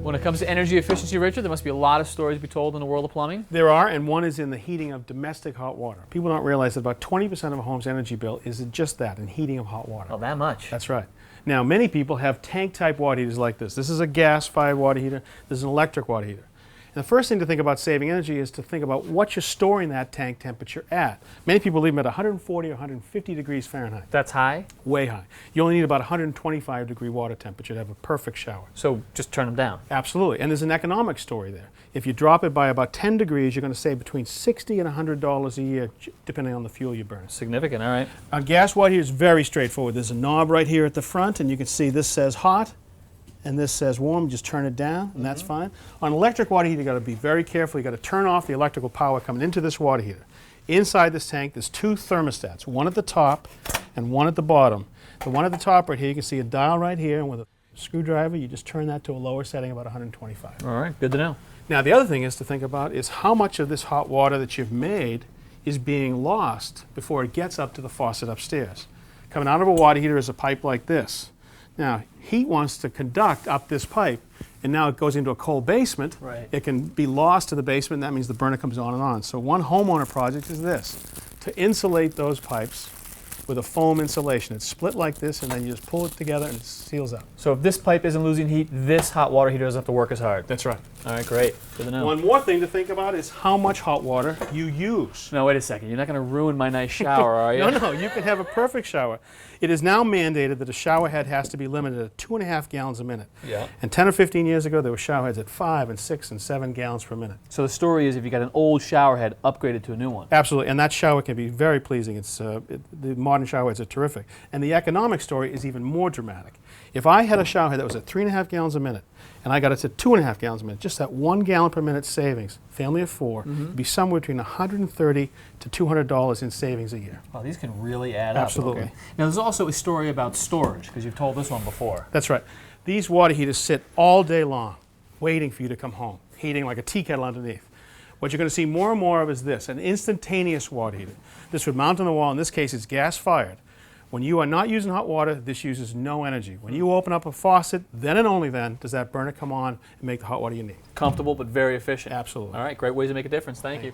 When it comes to energy efficiency, Richard, there must be a lot of stories to be told in the world of plumbing. There are, and one is in the heating of domestic hot water. People don't realize that about 20% of a home's energy bill is just that, in heating of hot water. Oh, that much? That's right. Now, many people have tank-type water heaters like this. This is a gas-fired water heater. This is an electric water heater. And the first thing to think about saving energy is to think about what you're storing that tank temperature at. Many people leave them at 140 or 150 degrees Fahrenheit. That's high? Way high. You only need about 125 degree water temperature to have a perfect shower. So just turn them down? Absolutely. And there's an economic story there. If you drop it by about 10 degrees, you're going to save between $60 and $100 a year, depending on the fuel you burn. Significant, all right. A gas water heater is very straightforward. There's a knob right here at the front, and you can see this says hot, and this says warm. Just turn it down, and that's fine. On electric water heater, you've got to be very careful. You've got to turn off the electrical power coming into this water heater. Inside this tank, there's two thermostats, one at the top and one at the bottom. The one at the top right here, you can see a dial right here, and with a screwdriver, you just turn that to a lower setting, about 125. All right, good to know. Now, the other thing is to think about is how much of this hot water that you've made is being lost before it gets up to the faucet upstairs. Coming out of a water heater is a pipe like this. Now, heat wants to conduct up this pipe, and now it goes into a cold basement. Right. It can be lost to the basement, and that means the burner comes on and on. So one homeowner project is this, to insulate those pipes with a foam insulation. It's split like this, and then you just pull it together and it seals up. So if this pipe isn't losing heat, this hot water heater doesn't have to work as hard? That's right. All right, great. Good to know. One more thing to think about is how much hot water you use. No, wait a second. You're not going to ruin my nice shower, are you? No, you can have a perfect shower. It is now mandated that a shower head has to be limited at 2.5 gallons a minute. Yeah. And 10 or 15 years ago, there were shower heads at 5 and 6 and 7 gallons per minute. So the story is if you got an old shower head, upgrade it to a new one. Absolutely, and that shower can be very pleasing. The modern shower heads are terrific. And the economic story is even more dramatic. If I had a shower head that was at 3.5 gallons a minute, and I got it to 2.5 gallons a minute, just that 1 gallon per minute savings, family of 4, would be somewhere between $130 to $200 in savings a year. Wow, these can really add Absolutely. up. Okay. Now there's also a story about storage, because you've told this one before. That's right. These water heaters sit all day long, waiting for you to come home, heating like a tea kettle underneath. What you're going to see more and more of is this, an instantaneous water heater. This would mount on the wall. In this case, it's gas-fired. When you are not using hot water, this uses no energy. When you open up a faucet, then and only then does that burner come on and make the hot water you need. Comfortable but very efficient. Absolutely. All right, great ways to make a difference. Thank you.